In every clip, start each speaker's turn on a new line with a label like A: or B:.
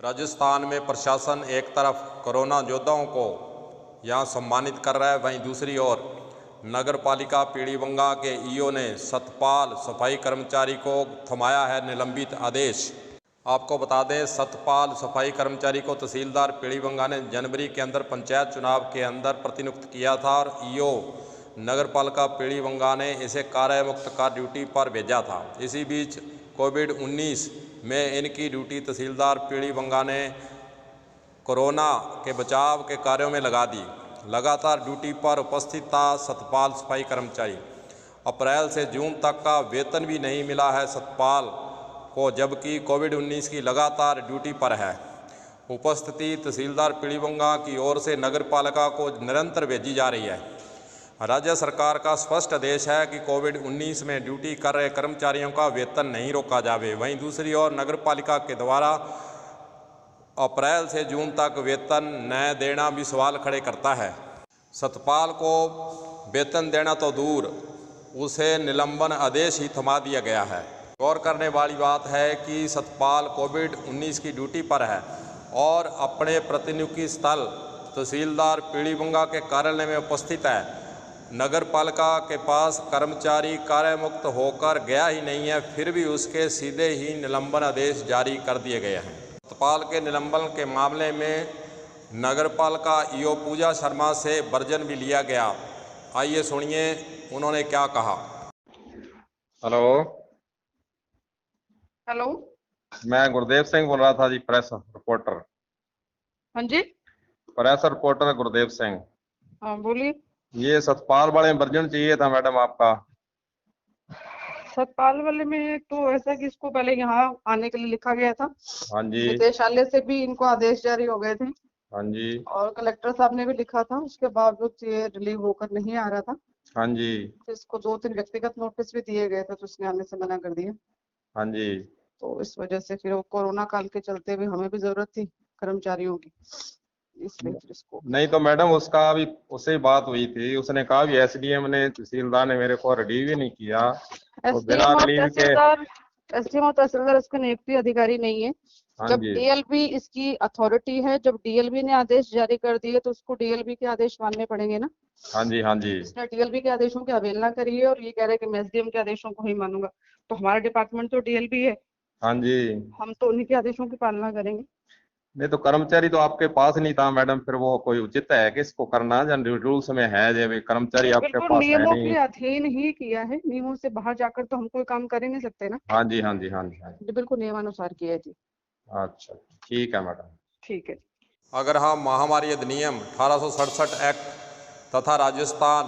A: राजस्थान में प्रशासन एक तरफ कोरोना योद्धाओं को यहाँ सम्मानित कर रहा है, वहीं दूसरी ओर नगर पालिका पीलीबंगा के ईओ ने सतपाल सफाई कर्मचारी को थमाया है निलंबित आदेश। आपको बता दें, सतपाल सफाई कर्मचारी को तहसीलदार पीलीबंगा ने जनवरी के अंदर पंचायत चुनाव के अंदर प्रतिनियुक्त किया था और ईओ नगर पालिका पीलीबंगा ने इसे कार्यमुक्त का ड्यूटी पर भेजा था। इसी बीच कोविड-19 में इनकी ड्यूटी तहसीलदार पीलीबंगा ने कोरोना के बचाव के कार्यों में लगा दी। लगातार ड्यूटी पर उपस्थित था सतपाल सफाई कर्मचारी। अप्रैल से जून तक का वेतन भी नहीं मिला है सतपाल को, जबकि कोविड-19 की लगातार ड्यूटी पर है। उपस्थिति तहसीलदार पीलीबंगा की ओर से नगर पालिका को निरंतर भेजी जा रही है। राज्य सरकार का स्पष्ट आदेश है कि कोविड-19 में ड्यूटी कर रहे कर्मचारियों का वेतन नहीं रोका जावे। वहीं दूसरी ओर नगर पालिका के द्वारा अप्रैल से जून तक वेतन न देना भी सवाल खड़े करता है। सतपाल को वेतन देना तो दूर, उसे निलंबन आदेश ही थमा दिया गया है। गौर करने वाली बात है कि सतपाल कोविड-19 की ड्यूटी पर है और अपने प्रतिनियुक्ति स्थल तहसीलदार पीलीबंगा के कार्यालय में उपस्थित है। नगर पालिका के पास कर्मचारी कार्यमुक्त होकर गया ही नहीं है, फिर भी उसके सीधे ही निलंबन आदेश जारी कर दिए गए हैं। सतपाल के निलंबन के मामले में नगर पालिका ईओ पूजा शर्मा से वर्जन भी लिया गया। आइए सुनिए उन्होंने क्या कहा।
B: हेलो,
C: मैं गुरदेव सिंह बोल रहा था जी, प्रेस रिपोर्टर।
B: हाँ जी,
C: प्रेस रिपोर्टर गुरदेव सिंह।
B: हाँ बोलिए।
C: ये सतपाल वाले वर्जन चाहिए था मैडम आपका।
B: सतपाल वाले में तो ऐसा कि इसको पहले यहाँ आने के लिए लिखा गया था।
C: हाँ जी,
B: निदेशालय से भी इनको आदेश जारी हो गए थे
C: हाँ जी,
B: और कलेक्टर साहब ने भी लिखा था, उसके बावजूद ये रिलीव होकर नहीं आ रहा था।
C: हाँ जी,
B: तो इसको 2-3 व्यक्तिगत नोटिस भी दिए गए थे, तो उसने आने से मना कर दिया।
C: हाँ जी।
B: तो इस वजह से फिर वो कोरोना काल के चलते भी हमें भी जरूरत थी कर्मचारियों की, इसलिए फिर इसको
C: नहीं तो मैडम उसका अभी उससे बात हुई थी, उसने कहा भी एसडीएम ने तहसीलदार ने मेरे को रिलीव ही नहीं किया। तो बिना रिलीव के
B: एसडीएम और तहसीलदार इसके नियुक्ति अधिकारी नहीं है।
C: हाँ
B: जब
C: जी,
B: डीएलबी इसकी अथॉरिटी है, जब डीएलबी ने आदेश जारी कर दिए तो उसको डीएलबी के आदेश मानने पड़ेंगे ना।
C: हाँ जी, हाँ जी,
B: इसने डीएलबी के आदेशों की अवहेलना करी है और ये कह रहे हैं कि मैं एसडीएम के आदेशों को ही मानूंगा। तो हमारा डिपार्टमेंट तो डीएलबी है,
C: हाँ जी।
B: हम तो उन्हीं के आदेशों की पालना करेंगे।
C: नहीं तो कर्मचारी तो आपके पास नहीं था मैडम, फिर वो कोई उचित है कि इसको करना जन रूल्स में है जब कर्मचारी आपके
B: बिल्कुल
C: पास है
B: नियमों
C: नहीं।
B: के अधीन ही किया है, नियमों से बाहर जाकर तो हम कोई काम कर ही नहीं सकते ना।
C: हाँ जी, हाँ जी, हाँ जी, हाँ जी।
B: बिल्कुल नियमानुसार किया है जी।
C: अच्छा, ठीक है मैडम।
B: ठीक है।
A: अगर हम महामारी अधिनियम 1867 एक्ट तथा राजस्थान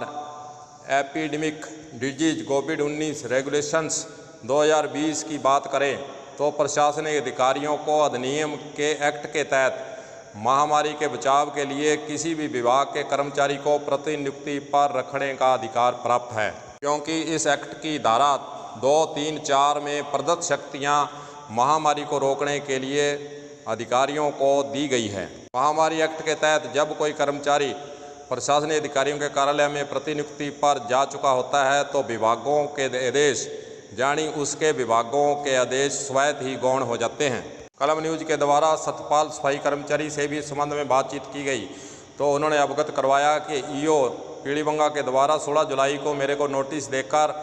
A: एपिडेमिक डिजीज कोविड-19 रेगुलेशंस 2020 की बात करें तो प्रशासनिक अधिकारियों को अधिनियम के एक्ट के तहत महामारी के बचाव के लिए किसी भी विभाग के कर्मचारी को प्रतिनियुक्ति पर रखने का अधिकार प्राप्त है, क्योंकि इस एक्ट की धारा 2, 3, 4 में प्रदत्त शक्तियां महामारी को रोकने के लिए अधिकारियों को दी गई है। महामारी एक्ट के तहत जब कोई कर्मचारी प्रशासनिक अधिकारियों के कार्यालय में प्रतिनियुक्ति पर जा चुका होता है तो विभागों के आदेश यानी उसके विभागों के आदेश स्वतः ही गौण हो जाते हैं। कलम न्यूज के द्वारा सतपाल सफाई कर्मचारी से भी इस संबंध में बातचीत की गई तो उन्होंने अवगत करवाया कि ईओ पीलीबंगा के द्वारा 16 जुलाई को मेरे को नोटिस देकर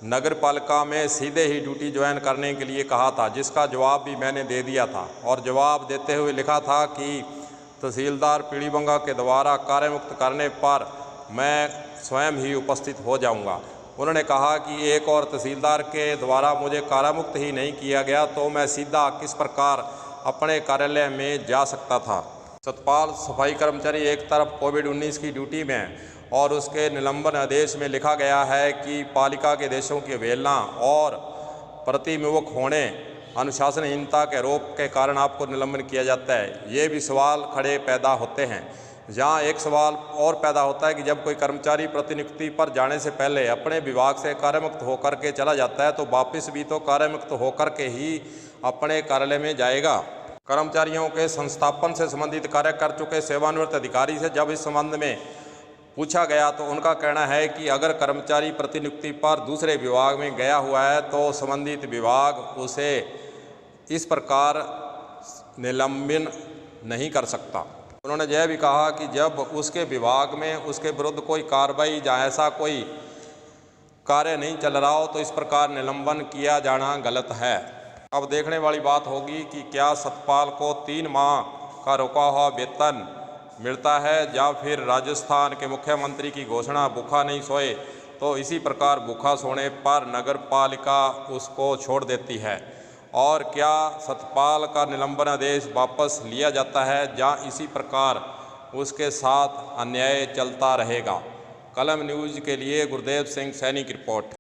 A: नगर पालिका में सीधे ही ड्यूटी ज्वाइन करने के लिए कहा था, जिसका जवाब भी मैंने दे दिया था और जवाब देते हुए लिखा था कि तहसीलदार पीलीबंगा के द्वारा कार्यमुक्त करने पर मैं स्वयं ही उपस्थित हो जाऊंगा। उन्होंने कहा कि एक और तहसीलदार के द्वारा मुझे कार्यमुक्त ही नहीं किया गया तो मैं सीधा किस प्रकार अपने कार्यालय में जा सकता था। सतपाल सफाई कर्मचारी एक तरफ कोविड-19 की ड्यूटी में और उसके निलंबन आदेश में लिखा गया है कि पालिका के आदेशों की अवहेलना और प्रतिविमुख होने, अनुशासनहीनता के आरोप के कारण आपको निलंबन किया जाता है। ये भी सवाल खड़े पैदा होते हैं। जहाँ एक सवाल और पैदा होता है कि जब कोई कर्मचारी प्रतिनियुक्ति पर जाने से पहले अपने विभाग से कार्यमुक्त होकर के चला जाता है तो वापस भी तो कार्यमुक्त होकर के ही अपने कार्यालय में जाएगा। कर्मचारियों के संस्थापन से संबंधित कार्य कर चुके सेवानिवृत्त अधिकारी से जब इस संबंध में पूछा गया तो उनका कहना है कि अगर कर्मचारी प्रतिनियुक्ति पर दूसरे विभाग में गया हुआ है तो संबंधित विभाग उसे इस प्रकार निलंबन नहीं कर सकता। उन्होंने यह भी कहा कि जब उसके विभाग में उसके विरुद्ध कोई कार्रवाई या ऐसा कोई कार्य नहीं चल रहा हो तो इस प्रकार निलंबन किया जाना गलत है। अब देखने वाली बात होगी कि क्या सतपाल को 3 माह का रुका हुआ वेतन मिलता है या फिर राजस्थान के मुख्यमंत्री की घोषणा भूखा नहीं सोए तो इसी प्रकार भूखा सोने पर नगर पालिका उसको छोड़ देती है, और क्या सतपाल का निलंबन आदेश वापस लिया जाता है या इसी प्रकार उसके साथ अन्याय चलता रहेगा। कलम न्यूज़ के लिए गुरदेव सिंह सैनी की रिपोर्ट।